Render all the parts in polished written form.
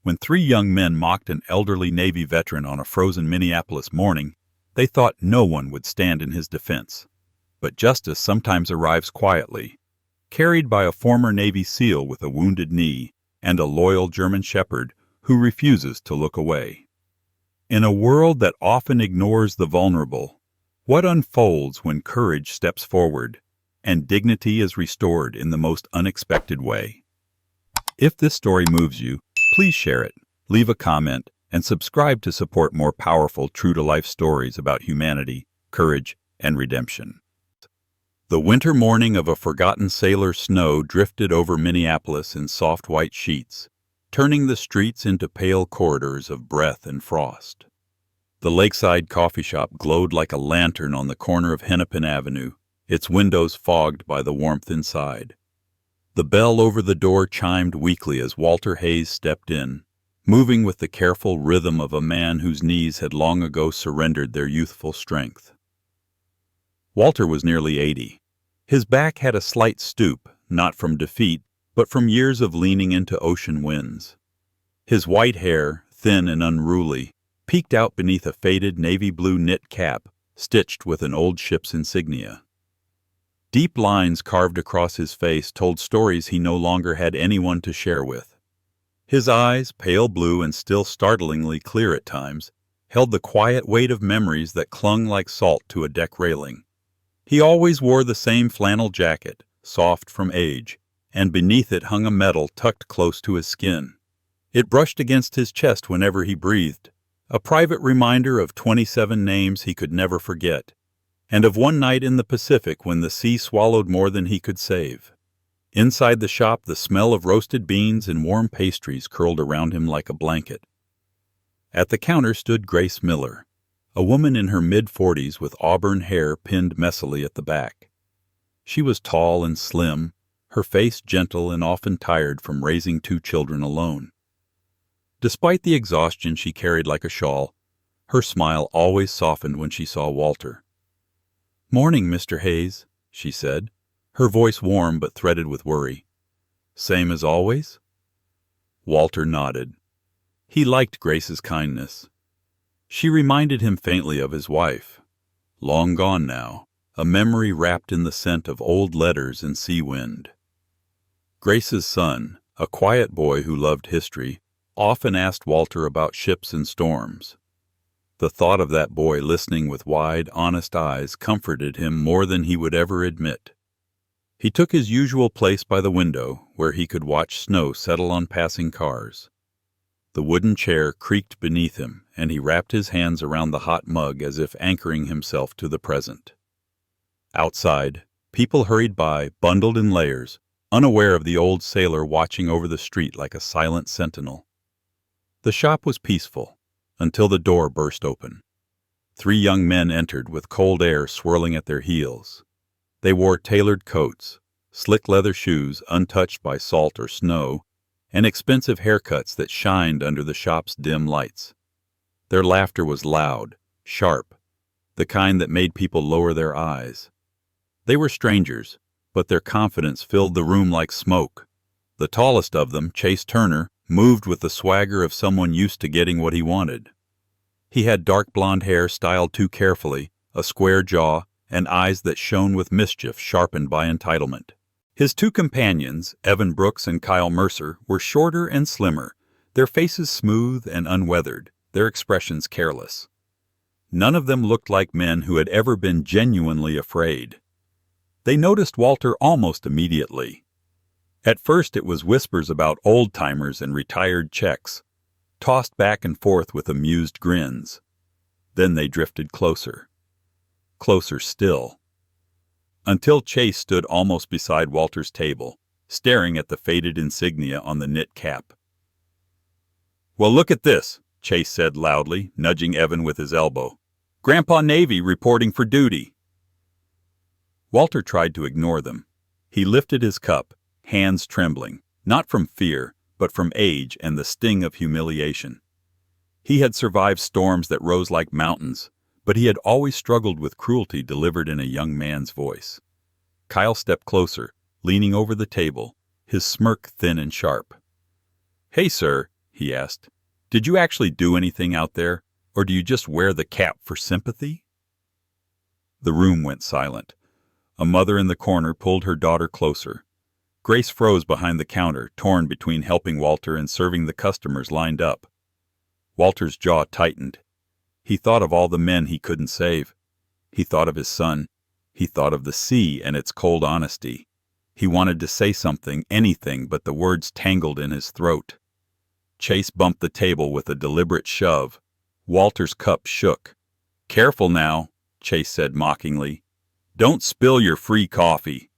When three young men mocked an elderly Navy veteran on a frozen Minneapolis morning, they thought no one would stand in his defense. But justice sometimes arrives quietly, carried by a former Navy SEAL with a wounded knee and a loyal German shepherd who refuses to look away. In a world that often ignores the vulnerable, what unfolds when courage steps forward and dignity is restored in the most unexpected way? If this story moves you, please share it, leave a comment, and subscribe to support more powerful, true-to-life stories about humanity, courage, and redemption. The winter morning of a forgotten sailor's snow drifted over Minneapolis in soft white sheets, turning the streets into pale corridors of breath and frost. The lakeside coffee shop glowed like a lantern on the corner of Hennepin Avenue, its windows fogged by the warmth inside. The bell over the door chimed weakly as Walter Hayes stepped in, moving with the careful rhythm of a man whose knees had long ago surrendered their youthful strength. Walter was nearly 80. His back had a slight stoop, not from defeat, but from years of leaning into ocean winds. His white hair, thin and unruly, peeked out beneath a faded navy blue knit cap stitched with an old ship's insignia. Deep lines carved across his face told stories he no longer had anyone to share with. His eyes, pale blue and still startlingly clear at times, held the quiet weight of memories that clung like salt to a deck railing. He always wore the same flannel jacket, soft from age, and beneath it hung a medal tucked close to his skin. It brushed against his chest whenever he breathed, a private reminder of 27 names he could never forget, and of one night in the Pacific when the sea swallowed more than he could save. Inside the shop, the smell of roasted beans and warm pastries curled around him like a blanket. At the counter stood Grace Miller, a woman in her mid-40s with auburn hair pinned messily at the back. She was tall and slim, her face gentle and often tired from raising 2 children alone. Despite the exhaustion she carried like a shawl, her smile always softened when she saw Walter. "Morning, Mr. Hayes," she said, her voice warm but threaded with worry. "Same as always?" Walter nodded. He liked Grace's kindness. She reminded him faintly of his wife. Long gone now, a memory wrapped in the scent of old letters and sea wind. Grace's son, a quiet boy who loved history, often asked Walter about ships and storms. The thought of that boy listening with wide, honest eyes comforted him more than he would ever admit. He took his usual place by the window, where he could watch snow settle on passing cars. The wooden chair creaked beneath him, and he wrapped his hands around the hot mug as if anchoring himself to the present. Outside, people hurried by, bundled in layers, unaware of the old sailor watching over the street like a silent sentinel. The shop was peaceful, until the door burst open. 3 young men entered with cold air swirling at their heels. They wore tailored coats, slick leather shoes untouched by salt or snow, and expensive haircuts that shined under the shop's dim lights. Their laughter was loud, sharp, the kind that made people lower their eyes. They were strangers, but their confidence filled the room like smoke. The tallest of them, Chase Turner, moved with the swagger of someone used to getting what he wanted. He had dark blonde hair styled too carefully, a square jaw, and eyes that shone with mischief sharpened by entitlement. His 2 companions, Evan Brooks and Kyle Mercer, were shorter and slimmer, their faces smooth and unweathered, their expressions careless. None of them looked like men who had ever been genuinely afraid. They noticed Walter almost immediately. At first it was whispers about old-timers and retired Czechs, tossed back and forth with amused grins. Then they drifted closer. Closer still. Until Chase stood almost beside Walter's table, staring at the faded insignia on the knit cap. "Well, look at this," Chase said loudly, nudging Evan with his elbow. "Grandpa Navy reporting for duty." Walter tried to ignore them. He lifted his cup, hands trembling, not from fear, but from age and the sting of humiliation. He had survived storms that rose like mountains, but he had always struggled with cruelty delivered in a young man's voice. Kyle stepped closer, leaning over the table, his smirk thin and sharp. "Hey, sir, he asked. "Did you actually do anything out there, or do you just wear the cap for sympathy?" The room went silent. A mother in the corner pulled her daughter closer. Grace froze behind the counter, torn between helping Walter and serving the customers lined up. Walter's jaw tightened. He thought of all the men he couldn't save. He thought of his son. He thought of the sea and its cold honesty. He wanted to say something, anything, but the words tangled in his throat. Chase bumped the table with a deliberate shove. Walter's cup shook. "Careful now," Chase said mockingly. "Don't spill your free coffee."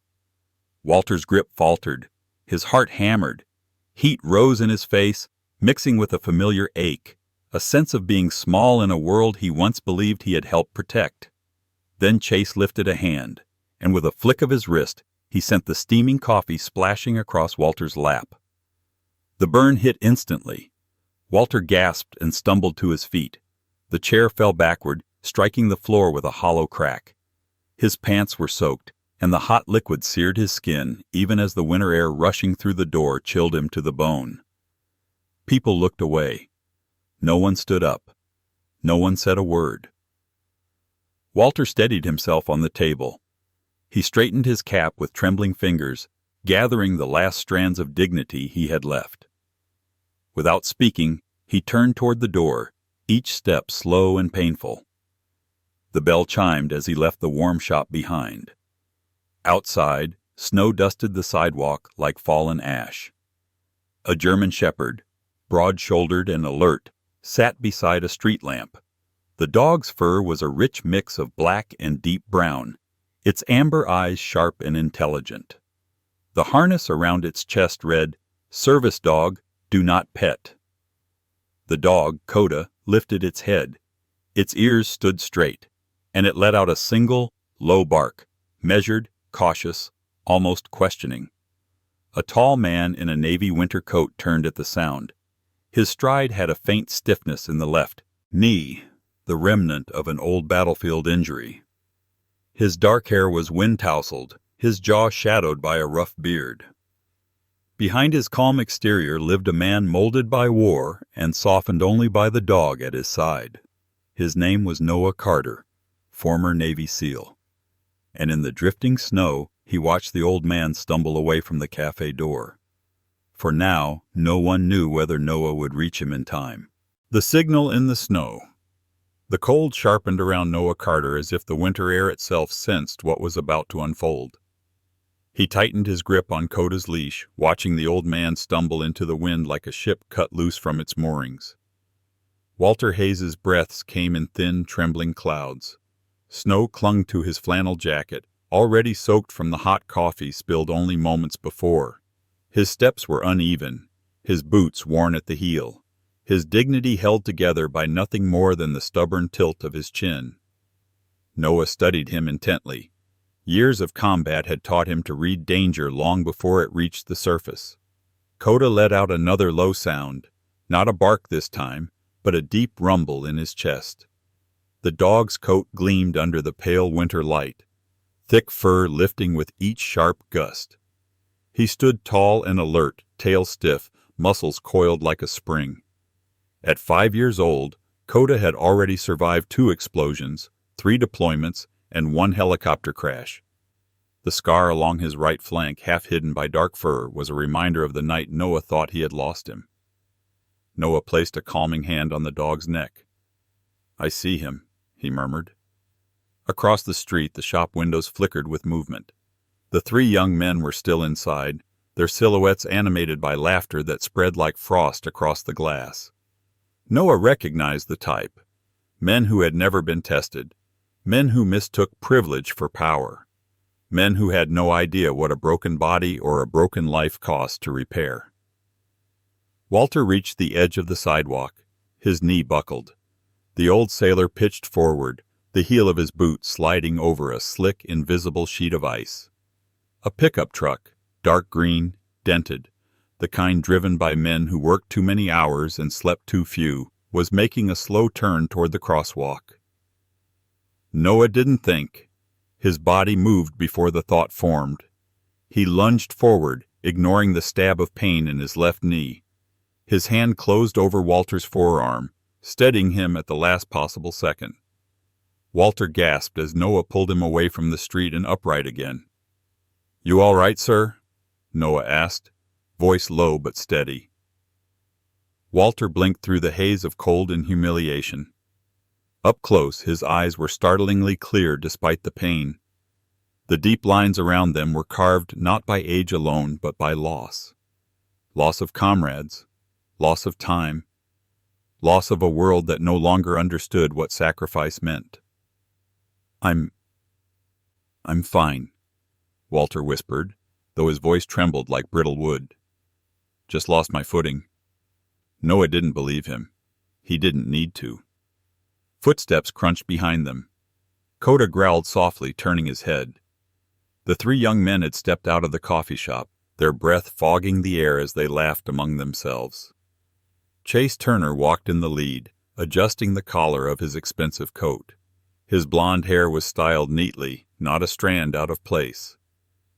Walter's grip faltered. His heart hammered. Heat rose in his face, mixing with a familiar ache, a sense of being small in a world he once believed he had helped protect. Then Chase lifted a hand, and with a flick of his wrist, he sent the steaming coffee splashing across Walter's lap. The burn hit instantly. Walter gasped and stumbled to his feet. The chair fell backward, striking the floor with a hollow crack. His pants were soaked, and the hot liquid seared his skin even as the winter air rushing through the door chilled him to the bone. People looked away. No one stood up. No one said a word. Walter steadied himself on the table. He straightened his cap with trembling fingers, gathering the last strands of dignity he had left. Without speaking, he turned toward the door, each step slow and painful. The bell chimed as he left the warm shop behind. Outside, snow dusted the sidewalk like fallen ash. A German shepherd, broad-shouldered and alert, sat beside a street lamp. The dog's fur was a rich mix of black and deep brown, its amber eyes sharp and intelligent. The harness around its chest read, "Service dog, do not pet." The dog, Coda, lifted its head. Its ears stood straight, and it let out a single, low bark, measured, cautious, almost questioning. A tall man in a navy winter coat turned at the sound. His stride had a faint stiffness in the left knee, the remnant of an old battlefield injury. His dark hair was wind-tousled, his jaw shadowed by a rough beard. Behind his calm exterior lived a man molded by war and softened only by the dog at his side. His name was Noah Carter, former Navy SEAL. And in the drifting snow, he watched the old man stumble away from the cafe door. For now, no one knew whether Noah would reach him in time. The signal in the snow. The cold sharpened around Noah Carter as if the winter air itself sensed what was about to unfold. He tightened his grip on Coda's leash, watching the old man stumble into the wind like a ship cut loose from its moorings. Walter Hayes's breaths came in thin, trembling clouds. Snow clung to his flannel jacket, already soaked from the hot coffee spilled only moments before. His steps were uneven, his boots worn at the heel, his dignity held together by nothing more than the stubborn tilt of his chin. Noah studied him intently. Years of combat had taught him to read danger long before it reached the surface. Coda let out another low sound, not a bark this time, but a deep rumble in his chest. The dog's coat gleamed under the pale winter light, thick fur lifting with each sharp gust. He stood tall and alert, tail stiff, muscles coiled like a spring. At 5 years old, Coda had already survived 2 explosions, 3 deployments, and 1 helicopter crash. The scar along his right flank, half hidden by dark fur, was a reminder of the night Noah thought he had lost him. Noah placed a calming hand on the dog's neck. "I see him," he murmured. Across the street, the shop windows flickered with movement. The 3 young men were still inside, their silhouettes animated by laughter that spread like frost across the glass. Noah recognized the type. Men who had never been tested. Men who mistook privilege for power. Men who had no idea what a broken body or a broken life cost to repair. Walter reached the edge of the sidewalk. His knee buckled. The old sailor pitched forward, the heel of his boot sliding over a slick, invisible sheet of ice. A pickup truck, dark green, dented, the kind driven by men who worked too many hours and slept too few, was making a slow turn toward the crosswalk. Noah didn't think. His body moved before the thought formed. He lunged forward, ignoring the stab of pain in his left knee. His hand closed over Walter's forearm, steadying him at the last possible second. Walter gasped as Noah pulled him away from the street and upright again. "You all right, sir?" Noah asked, voice low but steady. Walter blinked through the haze of cold and humiliation. Up close, his eyes were startlingly clear despite the pain. The deep lines around them were carved not by age alone, but by loss. Loss of comrades, loss of time, loss of a world that no longer understood what sacrifice meant. I'm fine," Walter whispered, though his voice trembled like brittle wood. "Just lost my footing." Noah didn't believe him. He didn't need to. Footsteps crunched behind them. Coda growled softly, turning his head. The three young men had stepped out of the coffee shop, their breath fogging the air as they laughed among themselves. Chase Turner walked in the lead, adjusting the collar of his expensive coat. His blonde hair was styled neatly, not a strand out of place.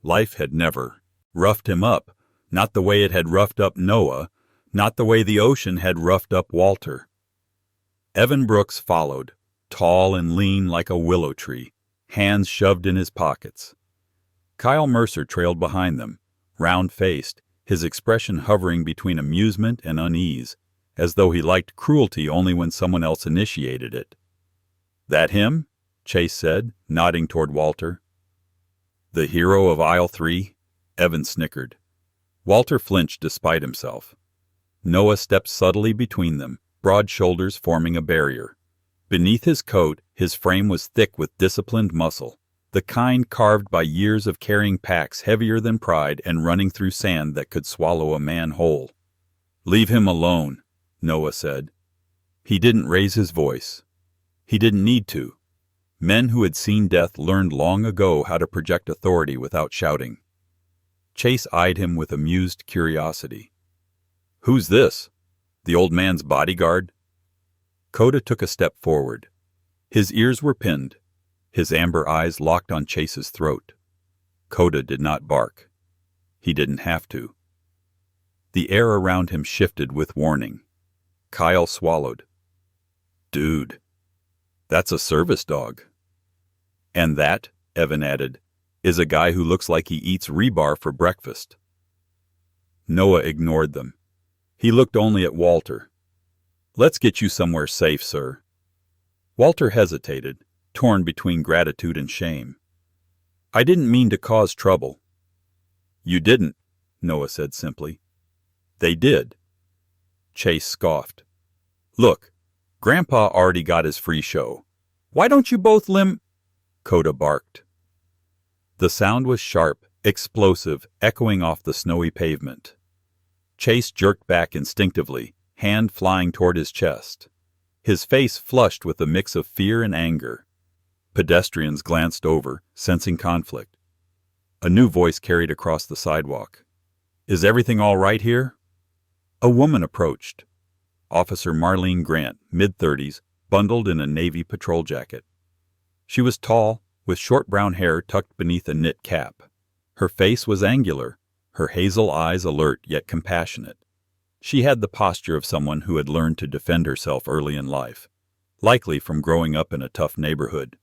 Life had never roughed him up, not the way it had roughed up Noah, not the way the ocean had roughed up Walter. Evan Brooks followed, tall and lean like a willow tree, hands shoved in his pockets. Kyle Mercer trailed behind them, round-faced, his expression hovering between amusement and unease, as though he liked cruelty only when someone else initiated it. "That him?" Chase said, nodding toward Walter. "The hero of aisle 3? Evan snickered. Walter flinched despite himself. Noah stepped subtly between them, broad shoulders forming a barrier. Beneath his coat, his frame was thick with disciplined muscle, the kind carved by years of carrying packs heavier than pride and running through sand that could swallow a man whole. "Leave him alone," Noah said. He didn't raise his voice. He didn't need to. Men who had seen death learned long ago how to project authority without shouting. Chase eyed him with amused curiosity. "Who's this? The old man's bodyguard?" Coda took a step forward. His ears were pinned. His amber eyes locked on Chase's throat. Coda did not bark. He didn't have to. The air around him shifted with warning. Kyle swallowed. "Dude, that's a service dog." "And that," Evan added, "is a guy who looks like he eats rebar for breakfast." Noah ignored them. He looked only at Walter. "Let's get you somewhere safe, sir." Walter hesitated, torn between gratitude and shame. "I didn't mean to cause trouble." "You didn't," Noah said simply. "They did." Chase scoffed. "Look, Grandpa already got his free show. Why don't you both Coda barked. The sound was sharp, explosive, echoing off the snowy pavement. Chase jerked back instinctively, hand flying toward his chest. His face flushed with a mix of fear and anger. Pedestrians glanced over, sensing conflict. A new voice carried across the sidewalk. "Is everything all right here?" A woman approached. Officer Marlene Grant, mid-30s, bundled in a Navy patrol jacket. She was tall, with short brown hair tucked beneath a knit cap. Her face was angular, her hazel eyes alert yet compassionate. She had the posture of someone who had learned to defend herself early in life, likely from growing up in a tough neighborhood.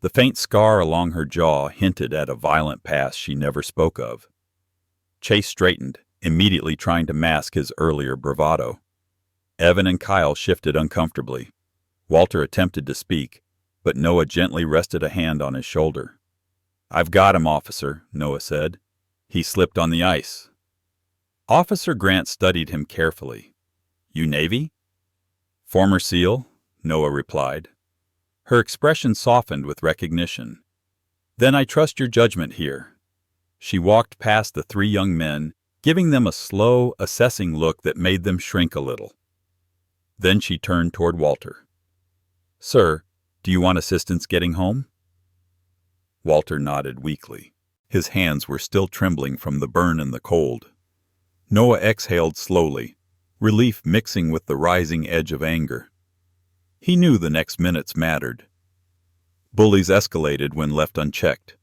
The faint scar along her jaw hinted at a violent past she never spoke of. Chase straightened, immediately trying to mask his earlier bravado. Evan and Kyle shifted uncomfortably. Walter attempted to speak, but Noah gently rested a hand on his shoulder. "I've got him, officer," Noah said. "He slipped on the ice." Officer Grant studied him carefully. "You Navy?" "Former SEAL," Noah replied. Her expression softened with recognition. "Then I trust your judgment here." She walked past the three young men, giving them a slow, assessing look that made them shrink a little. Then she turned toward Walter. "Sir, do you want assistance getting home?" Walter nodded weakly. His hands were still trembling from the burn and the cold. Noah exhaled slowly, relief mixing with the rising edge of anger. He knew the next minutes mattered. Bullies escalated when left unchecked.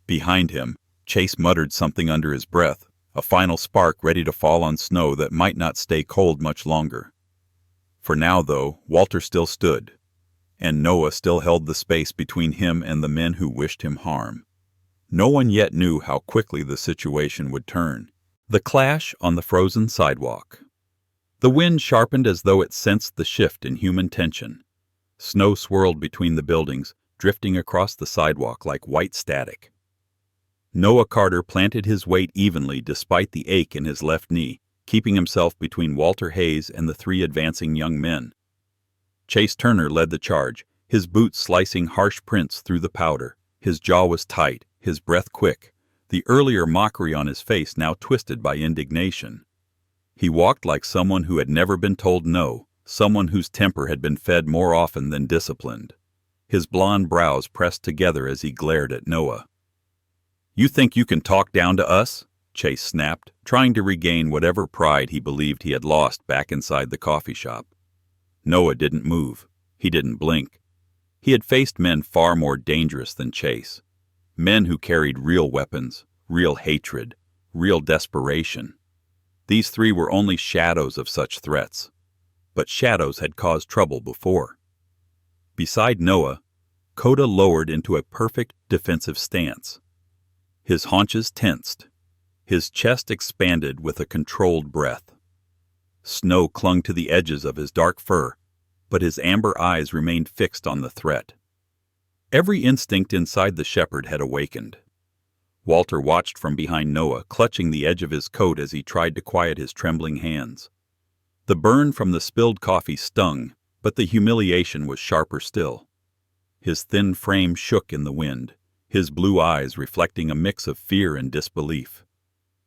Behind him, Chase muttered something under his breath, a final spark ready to fall on snow that might not stay cold much longer. For now, though, Walter still stood, and Noah still held the space between him and the men who wished him harm. No one yet knew how quickly the situation would turn. The clash on the frozen sidewalk. The wind sharpened as though it sensed the shift in human tension. Snow swirled between the buildings, drifting across the sidewalk like white static. Noah Carter planted his weight evenly despite the ache in his left knee, keeping himself between Walter Hayes and the three advancing young men. Chase Turner led the charge, his boots slicing harsh prints through the powder. His jaw was tight, his breath quick, the earlier mockery on his face now twisted by indignation. He walked like someone who had never been told no, someone whose temper had been fed more often than disciplined. His blond brows pressed together as he glared at Noah. "You think you can talk down to us?" Chase snapped, trying to regain whatever pride he believed he had lost back inside the coffee shop. Noah didn't move. He didn't blink. He had faced men far more dangerous than Chase. Men who carried real weapons, real hatred, real desperation. These three were only shadows of such threats. But shadows had caused trouble before. Beside Noah, Coda lowered into a perfect defensive stance. His haunches tensed. His chest expanded with a controlled breath. Snow clung to the edges of his dark fur, but his amber eyes remained fixed on the threat. Every instinct inside the shepherd had awakened. Walter watched from behind Noah, clutching the edge of his coat as he tried to quiet his trembling hands. The burn from the spilled coffee stung, but the humiliation was sharper still. His thin frame shook in the wind, his blue eyes reflecting a mix of fear and disbelief.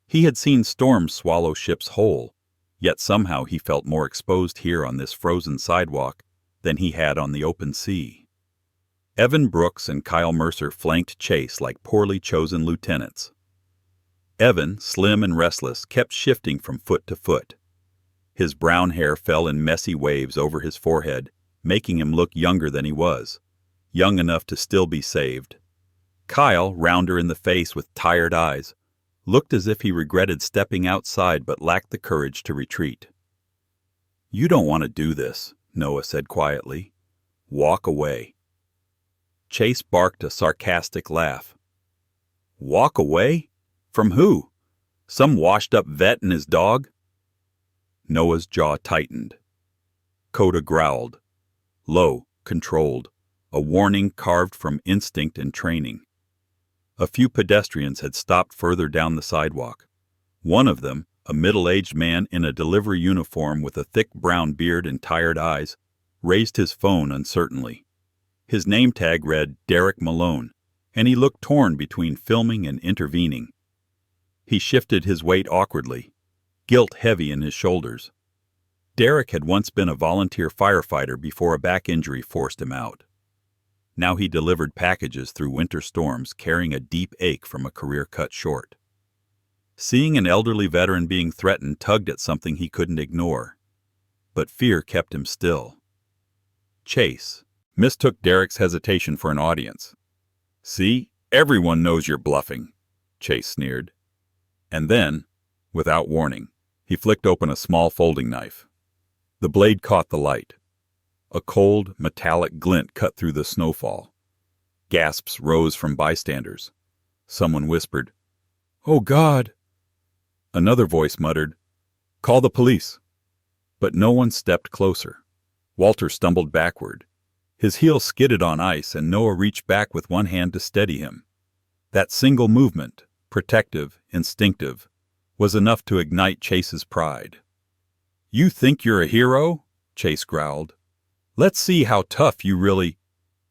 He had seen storms swallow ships whole, yet somehow he felt more exposed here on this frozen sidewalk than he had on the open sea. Evan Brooks and Kyle Mercer flanked Chase like poorly chosen lieutenants. Evan, slim and restless, kept shifting from foot to foot. His brown hair fell in messy waves over his forehead, making him look younger than he was, young enough to still be saved. Kyle, rounder in the face with tired eyes, looked as if he regretted stepping outside but lacked the courage to retreat. "You don't want to do this," Noah said quietly. "Walk away." Chase barked a sarcastic laugh. "Walk away? From who? Some washed-up vet and his dog?" Noah's jaw tightened. Coda growled. Low, controlled, a warning carved from instinct and training. A few pedestrians had stopped further down the sidewalk. One of them, a middle-aged man in a delivery uniform with a thick brown beard and tired eyes, raised his phone uncertainly. His name tag read Derek Malone, and he looked torn between filming and intervening. He shifted his weight awkwardly, guilt heavy in his shoulders. Derek had once been a volunteer firefighter before a back injury forced him out. Now he delivered packages through winter storms, carrying a deep ache from a career cut short. Seeing an elderly veteran being threatened tugged at something he couldn't ignore. But fear kept him still. Chase mistook Derek's hesitation for an audience. "See, everyone knows you're bluffing," Chase sneered. And then, without warning, he flicked open a small folding knife. The blade caught the light. A cold, metallic glint cut through the snowfall. Gasps rose from bystanders. Someone whispered, "Oh, God!" Another voice muttered, "Call the police." But no one stepped closer. Walter stumbled backward. His heel skidded on ice, and Noah reached back with one hand to steady him. That single movement, protective, instinctive, was enough to ignite Chase's pride. "You think you're a hero?" Chase growled. "Let's see how tough you really—"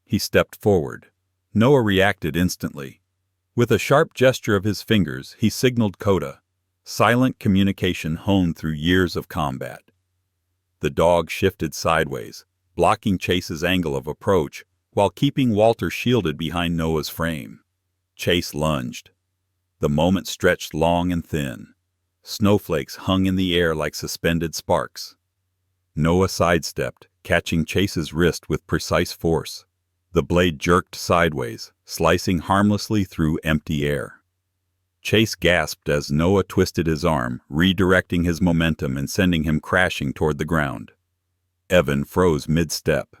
He stepped forward. Noah reacted instantly. With a sharp gesture of his fingers, he signaled Coda, silent communication honed through years of combat. The dog shifted sideways, blocking Chase's angle of approach while keeping Walter shielded behind Noah's frame. Chase lunged. The moment stretched long and thin. Snowflakes hung in the air like suspended sparks. Noah sidestepped, catching Chase's wrist with precise force. The blade jerked sideways, slicing harmlessly through empty air. Chase gasped as Noah twisted his arm, redirecting his momentum and sending him crashing toward the ground. Evan froze mid-step.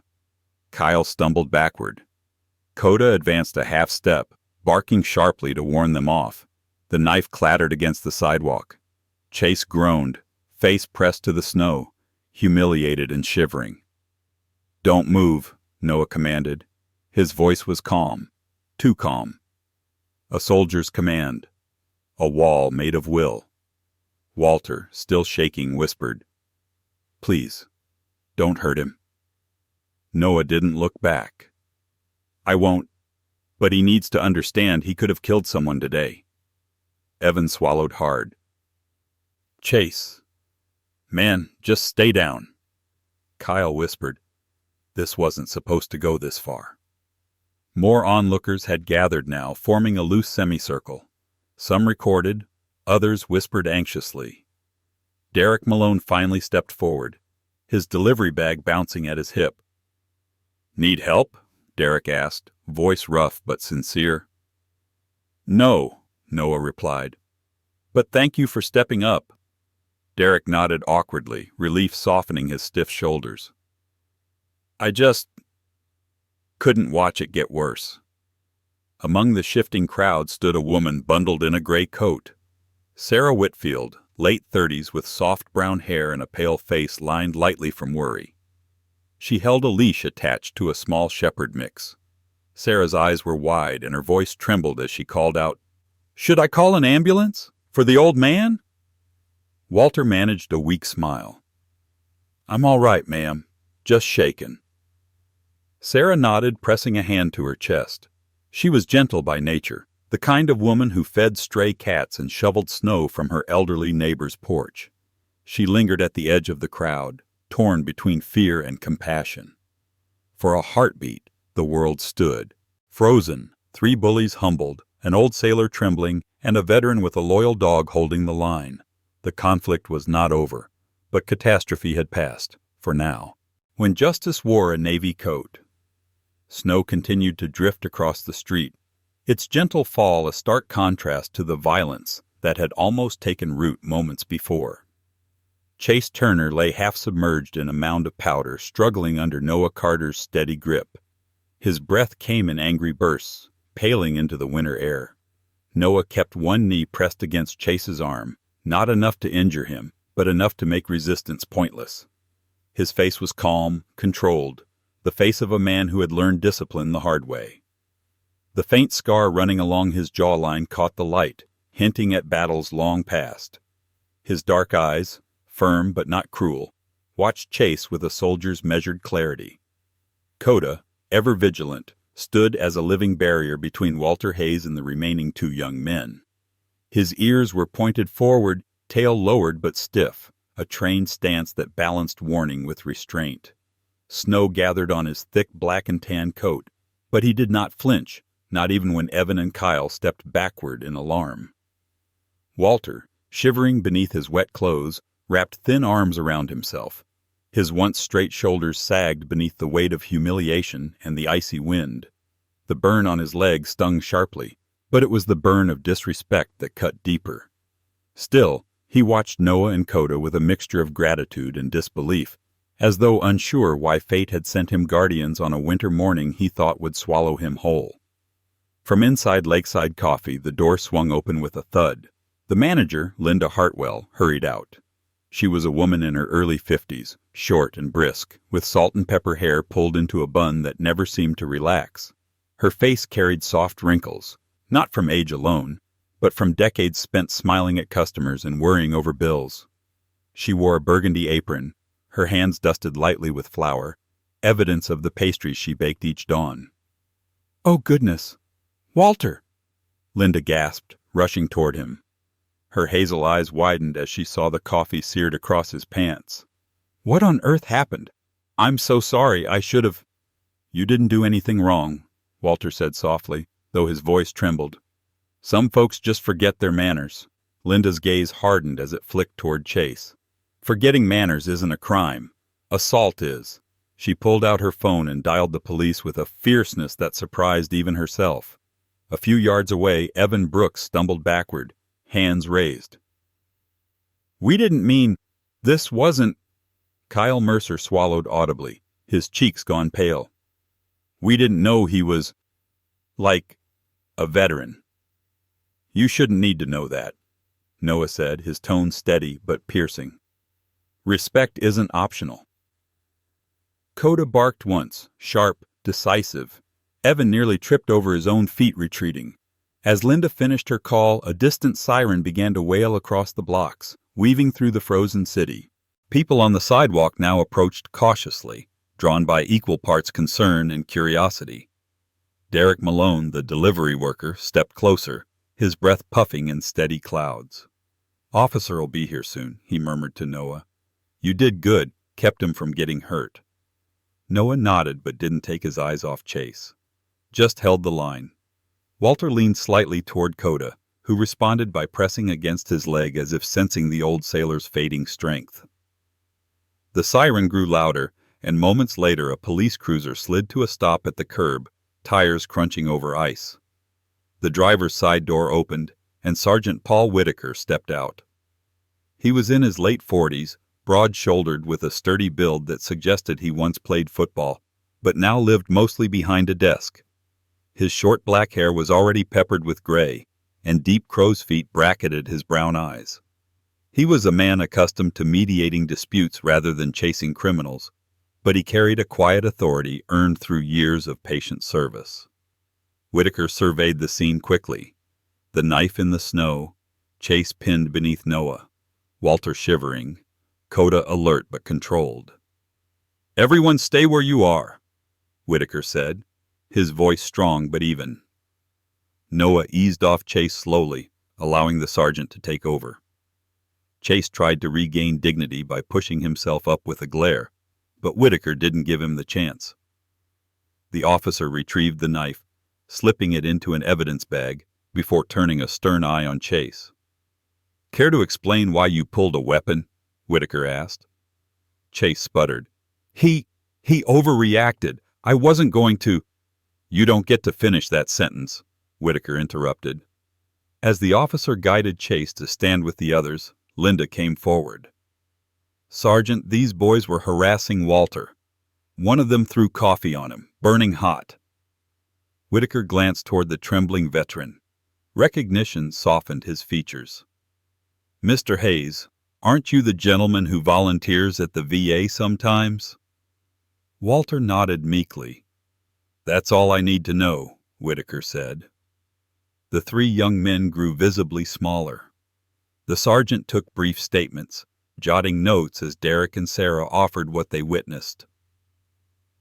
Kyle stumbled backward. Coda advanced a half step, barking sharply to warn them off. The knife clattered against the sidewalk. Chase groaned, face pressed to the snow, humiliated and shivering. "Don't move," Noah commanded. His voice was calm, too calm. A soldier's command. A wall made of will. Walter, still shaking, whispered, "Please, don't hurt him." Noah didn't look back. "I won't, but he needs to understand he could have killed someone today." Evan swallowed hard. "Chase. Man, just stay down." Kyle whispered, "This wasn't supposed to go this far." More onlookers had gathered now, forming a loose semicircle. Some recorded, others whispered anxiously. Derek Malone finally stepped forward, his delivery bag bouncing at his hip. "Need help?" Derek asked, voice rough but sincere. "No," Noah replied. "But thank you for stepping up." Derek nodded awkwardly, relief softening his stiff shoulders. "I just couldn't watch it get worse." Among the shifting crowd stood a woman bundled in a gray coat. Sarah Whitfield, late 30s with soft brown hair and a pale face lined lightly from worry. She held a leash attached to a small shepherd mix. Sarah's eyes were wide and her voice trembled as she called out, "Should I call an ambulance? For the old man?" Walter managed a weak smile. "I'm all right, ma'am. Just shaken." Sarah nodded, pressing a hand to her chest. She was gentle by nature, the kind of woman who fed stray cats and shoveled snow from her elderly neighbor's porch. She lingered at the edge of the crowd, torn between fear and compassion. For a heartbeat, the world stood, frozen, 3 bullies humbled, an old sailor trembling, and a veteran with a loyal dog holding the line. The conflict was not over, but catastrophe had passed, for now. When Justice wore a navy coat, snow continued to drift across the street, its gentle fall a stark contrast to the violence that had almost taken root moments before. Chase Turner lay half submerged in a mound of powder, struggling under Noah Carter's steady grip. His breath came in angry bursts, paling into the winter air. Noah kept one knee pressed against Chase's arm, not enough to injure him, but enough to make resistance pointless. His face was calm, controlled, the face of a man who had learned discipline the hard way. The faint scar running along his jawline caught the light, hinting at battles long past. His dark eyes, firm but not cruel, watched Chase with a soldier's measured clarity. Coda, ever vigilant, stood as a living barrier between Walter Hayes and the remaining 2 young men. His ears were pointed forward, tail lowered but stiff, a trained stance that balanced warning with restraint. Snow gathered on his thick black and tan coat, but he did not flinch, not even when Evan and Kyle stepped backward in alarm. Walter, shivering beneath his wet clothes, wrapped thin arms around himself. His once straight shoulders sagged beneath the weight of humiliation and the icy wind. The burn on his leg stung sharply, but it was the burn of disrespect that cut deeper. Still, he watched Noah and Coda with a mixture of gratitude and disbelief, as though unsure why fate had sent him guardians on a winter morning he thought would swallow him whole. From inside Lakeside Coffee, the door swung open with a thud. The manager, Linda Hartwell, hurried out. She was a woman in her early 50s, short and brisk, with salt and pepper hair pulled into a bun that never seemed to relax. Her face carried soft wrinkles, not from age alone, but from decades spent smiling at customers and worrying over bills. She wore a burgundy apron, her hands dusted lightly with flour, evidence of the pastries she baked each dawn. "Oh, goodness! Walter!" Linda gasped, rushing toward him. Her hazel eyes widened as she saw the coffee seared across his pants. "What on earth happened? I'm so sorry, I should have—" "You didn't do anything wrong," Walter said softly, though his voice trembled. "Some folks just forget their manners." Linda's gaze hardened as it flicked toward Chase. "Forgetting manners isn't a crime. Assault is." She pulled out her phone and dialed the police with a fierceness that surprised even herself. A few yards away, Evan Brooks stumbled backward, hands raised. "We didn't mean... This wasn't..." Kyle Mercer swallowed audibly, his cheeks gone pale. "We didn't know he was... like... a veteran." "You shouldn't need to know that," Noah said, his tone steady but piercing. "Respect isn't optional." Coda barked once, sharp, decisive. Evan nearly tripped over his own feet retreating. As Linda finished her call, a distant siren began to wail across the blocks, weaving through the frozen city. People on the sidewalk now approached cautiously, drawn by equal parts concern and curiosity. Derek Malone, the delivery worker, stepped closer, his breath puffing in steady clouds. "Officer'll be here soon," he murmured to Noah. "You did good, kept him from getting hurt." Noah nodded but didn't take his eyes off Chase. Just held the line. Walter leaned slightly toward Coda, who responded by pressing against his leg as if sensing the old sailor's fading strength. The siren grew louder, and moments later a police cruiser slid to a stop at the curb, tires crunching over ice. The driver's side door opened, and Sergeant Paul Whitaker stepped out. He was in his late 40s, broad-shouldered with a sturdy build that suggested he once played football, but now lived mostly behind a desk. His short black hair was already peppered with gray, and deep crow's feet bracketed his brown eyes. He was a man accustomed to mediating disputes rather than chasing criminals, but he carried a quiet authority earned through years of patient service. Whitaker surveyed the scene quickly. The knife in the snow, Chase pinned beneath Noah, Walter shivering, Coda alert but controlled. "Everyone stay where you are," Whitaker said, his voice strong but even. Noah eased off Chase slowly, allowing the sergeant to take over. Chase tried to regain dignity by pushing himself up with a glare, but Whitaker didn't give him the chance. The officer retrieved the knife, slipping it into an evidence bag before turning a stern eye on Chase. "Care to explain why you pulled a weapon?" Whitaker asked. Chase sputtered. He overreacted. I wasn't going to..." "You don't get to finish that sentence," Whitaker interrupted. As the officer guided Chase to stand with the others, Linda came forward. "Sergeant, these boys were harassing Walter. One of them threw coffee on him, burning hot." Whitaker glanced toward the trembling veteran. Recognition softened his features. "Mr. Hayes, aren't you the gentleman who volunteers at the VA sometimes?" Walter nodded meekly. "That's all I need to know," Whitaker said. The three young men grew visibly smaller. The sergeant took brief statements, jotting notes as Derek and Sarah offered what they witnessed.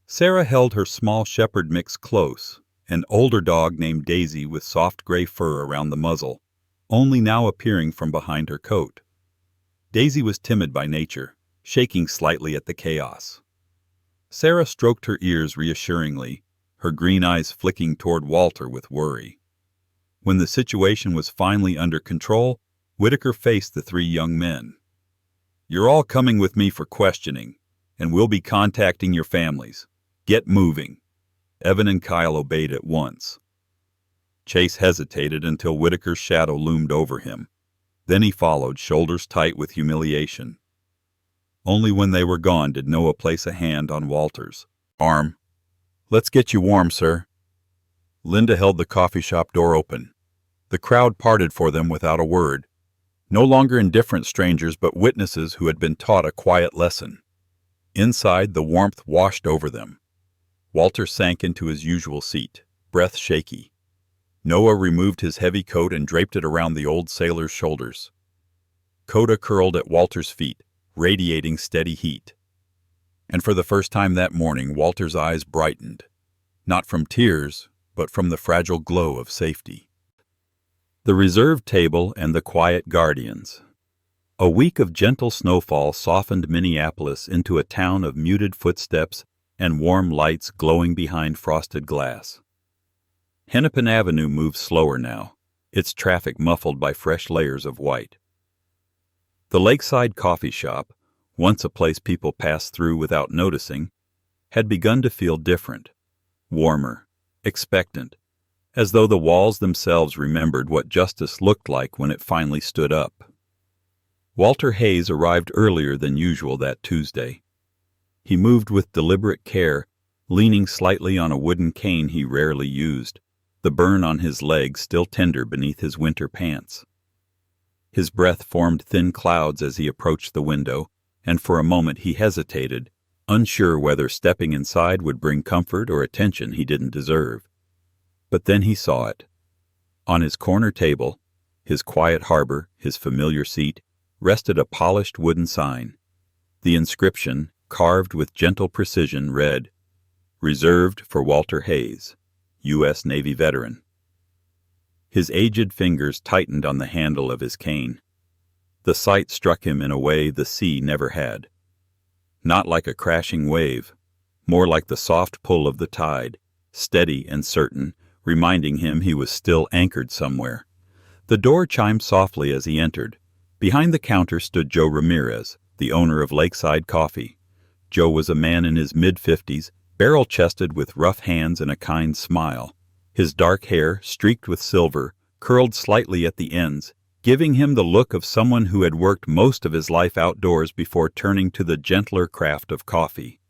Sarah held her small shepherd mix close, an older dog named Daisy with soft gray fur around the muzzle, only now appearing from behind her coat. Daisy was timid by nature, shaking slightly at the chaos. Sarah stroked her ears reassuringly, her green eyes flicking toward Walter with worry. When the situation was finally under control, Whitaker faced the three young men. "You're all coming with me for questioning, and we'll be contacting your families. Get moving." Evan and Kyle obeyed at once. Chase hesitated until Whitaker's shadow loomed over him. Then he followed, shoulders tight with humiliation. Only when they were gone did Noah place a hand on Walter's arm. "Let's get you warm, sir." Linda held the coffee shop door open. The crowd parted for them without a word. No longer indifferent strangers, but witnesses who had been taught a quiet lesson. Inside, the warmth washed over them. Walter sank into his usual seat, breath shaky. Noah removed his heavy coat and draped it around the old sailor's shoulders. Coda curled at Walter's feet, radiating steady heat. And for the first time that morning, Walter's eyes brightened, not from tears, but from the fragile glow of safety. The reserved table and the quiet guardians. A week of gentle snowfall softened Minneapolis into a town of muted footsteps and warm lights glowing behind frosted glass. Hennepin Avenue moved slower now, its traffic muffled by fresh layers of white. The lakeside coffee shop, once a place people passed through without noticing, had begun to feel different, warmer, expectant, as though the walls themselves remembered what justice looked like when it finally stood up. Walter Hayes arrived earlier than usual that Tuesday. He moved with deliberate care, leaning slightly on a wooden cane he rarely used, the burn on his leg still tender beneath his winter pants. His breath formed thin clouds as he approached the window, and for a moment he hesitated, unsure whether stepping inside would bring comfort or attention he didn't deserve. But then he saw it. On his corner table, his quiet harbor, his familiar seat, rested a polished wooden sign. The inscription, carved with gentle precision, read, "Reserved for Walter Hayes, U.S. Navy veteran." His aged fingers tightened on the handle of his cane. The sight struck him in a way the sea never had. Not like a crashing wave, more like the soft pull of the tide, steady and certain, reminding him he was still anchored somewhere. The door chimed softly as he entered. Behind the counter stood Joe Ramirez, the owner of Lakeside Coffee. Joe was a man in his mid-50s, barrel-chested with rough hands and a kind smile. His dark hair, streaked with silver, curled slightly at the ends, giving him the look of someone who had worked most of his life outdoors before turning to the gentler craft of coffee.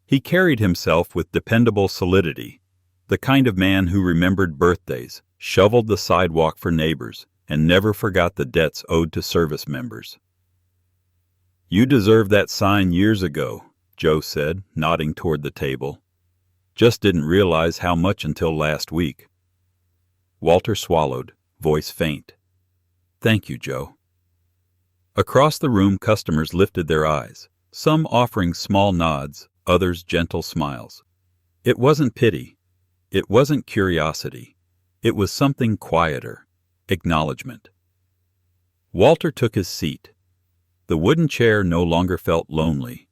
He carried himself with dependable solidity, the kind of man who remembered birthdays, shoveled the sidewalk for neighbors, and never forgot the debts owed to service members. "You deserved that sign years ago," Joe said, nodding toward the table. "Just didn't realize how much until last week." Walter swallowed, voice faint. "Thank you, Joe." Across the room, customers lifted their eyes, some offering small nods, others gentle smiles. It wasn't pity. It wasn't curiosity. It was something quieter. Acknowledgement. Walter took his seat. The wooden chair no longer felt lonely.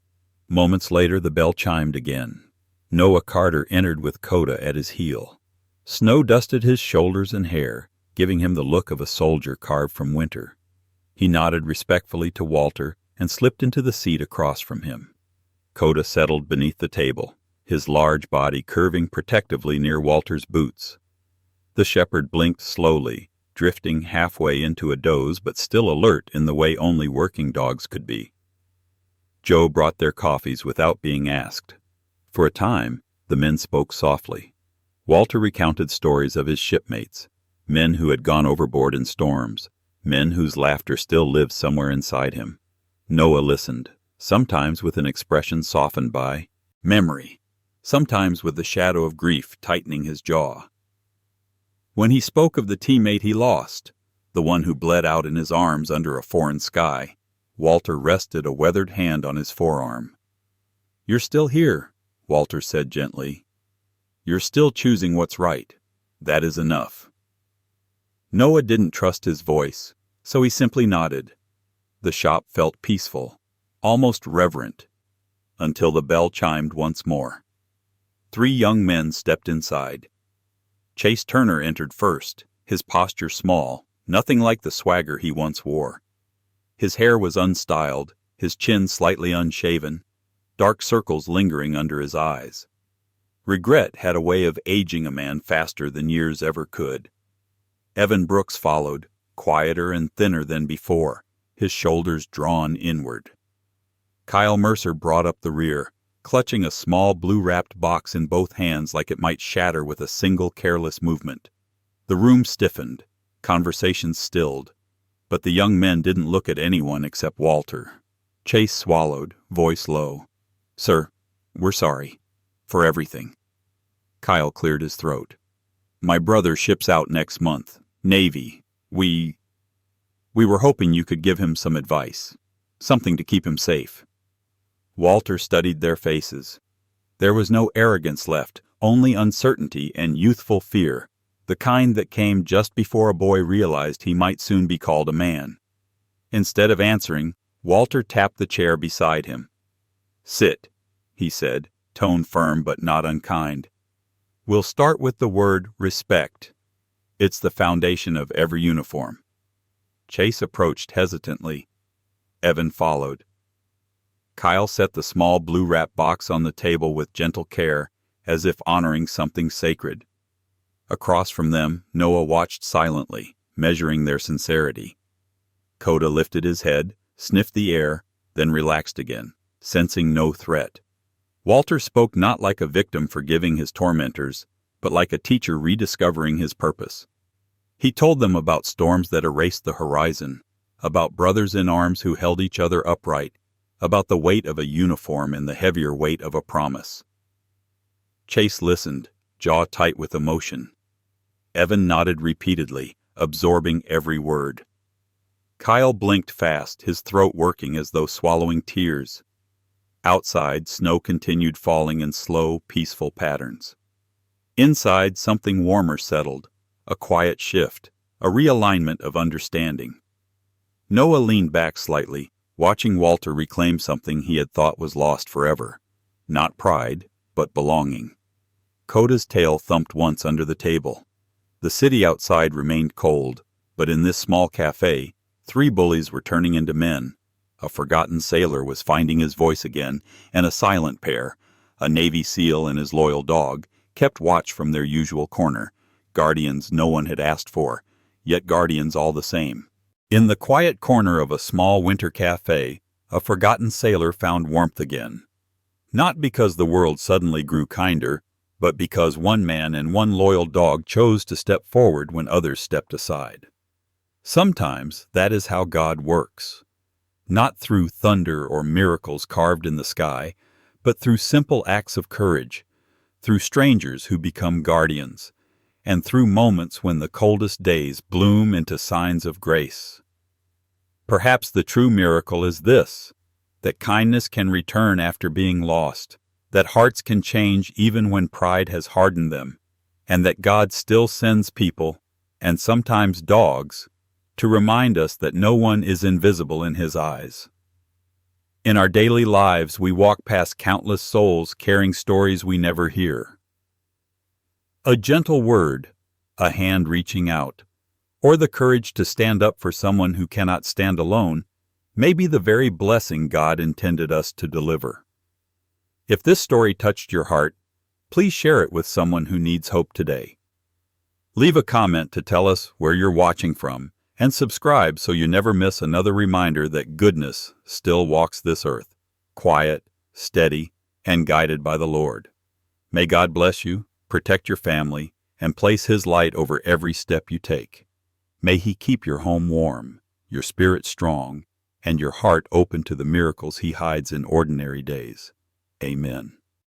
Moments later the bell chimed again. Noah Carter entered with Coda at his heel. Snow dusted his shoulders and hair, giving him the look of a soldier carved from winter. He nodded respectfully to Walter and slipped into the seat across from him. Coda settled beneath the table, his large body curving protectively near Walter's boots. The shepherd blinked slowly, drifting halfway into a doze but still alert in the way only working dogs could be. Joe brought their coffees without being asked. For a time, the men spoke softly. Walter recounted stories of his shipmates, men who had gone overboard in storms, men whose laughter still lived somewhere inside him. Noah listened, sometimes with an expression softened by memory, sometimes with the shadow of grief tightening his jaw. When he spoke of the teammate he lost, the one who bled out in his arms under a foreign sky, Walter rested a weathered hand on his forearm. "You're still here," Walter said gently. "You're still choosing what's right. That is enough." Noah didn't trust his voice, so he simply nodded. The shop felt peaceful, almost reverent, until the bell chimed once more. 3 young men stepped inside. Chase Turner entered first, his posture small, nothing like the swagger he once wore. His hair was unstyled, his chin slightly unshaven, dark circles lingering under his eyes. Regret had a way of aging a man faster than years ever could. Evan Brooks followed, quieter and thinner than before, his shoulders drawn inward. Kyle Mercer brought up the rear, clutching a small blue-wrapped box in both hands like it might shatter with a single careless movement. The room stiffened, conversation stilled, but the young men didn't look at anyone except Walter. Chase swallowed, voice low. "Sir, we're sorry. For everything." Kyle cleared his throat. "My brother ships out next month. Navy. We were hoping you could give him some advice. Something to keep him safe." Walter studied their faces. There was no arrogance left, only uncertainty and youthful fear, the kind that came just before a boy realized he might soon be called a man. Instead of answering, Walter tapped the chair beside him. "Sit," he said, tone firm but not unkind. "We'll start with the word respect. It's the foundation of every uniform." Chase approached hesitantly. Evan followed. Kyle set the small blue-wrap box on the table with gentle care, as if honoring something sacred. Across from them, Noah watched silently, measuring their sincerity. Coda lifted his head, sniffed the air, then relaxed again, sensing no threat. Walter spoke not like a victim forgiving his tormentors, but like a teacher rediscovering his purpose. He told them about storms that erased the horizon, about brothers in arms who held each other upright, about the weight of a uniform and the heavier weight of a promise. Chase listened, jaw tight with emotion. Evan nodded repeatedly, absorbing every word. Kyle blinked fast, his throat working as though swallowing tears. Outside, snow continued falling in slow, peaceful patterns. Inside, something warmer settled, a quiet shift, a realignment of understanding. Noah leaned back slightly, watching Walter reclaim something he had thought was lost forever. Not pride, but belonging. Coda's tail thumped once under the table. The city outside remained cold, but in this small café, 3 bullies were turning into men. A forgotten sailor was finding his voice again, and a silent pair, a Navy SEAL and his loyal dog, kept watch from their usual corner, guardians no one had asked for, yet guardians all the same. In the quiet corner of a small winter café, a forgotten sailor found warmth again. Not because the world suddenly grew kinder, but because one man and one loyal dog chose to step forward when others stepped aside. Sometimes that is how God works. Not through thunder or miracles carved in the sky, but through simple acts of courage, through strangers who become guardians, and through moments when the coldest days bloom into signs of grace. Perhaps the true miracle is this, that kindness can return after being lost, that hearts can change even when pride has hardened them, and that God still sends people, and sometimes dogs, to remind us that no one is invisible in His eyes. In our daily lives, we walk past countless souls carrying stories we never hear. A gentle word, a hand reaching out, or the courage to stand up for someone who cannot stand alone, may be the very blessing God intended us to deliver. If this story touched your heart, please share it with someone who needs hope today. Leave a comment to tell us where you're watching from, and subscribe so you never miss another reminder that goodness still walks this earth, quiet, steady, and guided by the Lord. May God bless you, protect your family, and place His light over every step you take. May He keep your home warm, your spirit strong, and your heart open to the miracles He hides in ordinary days. Amen.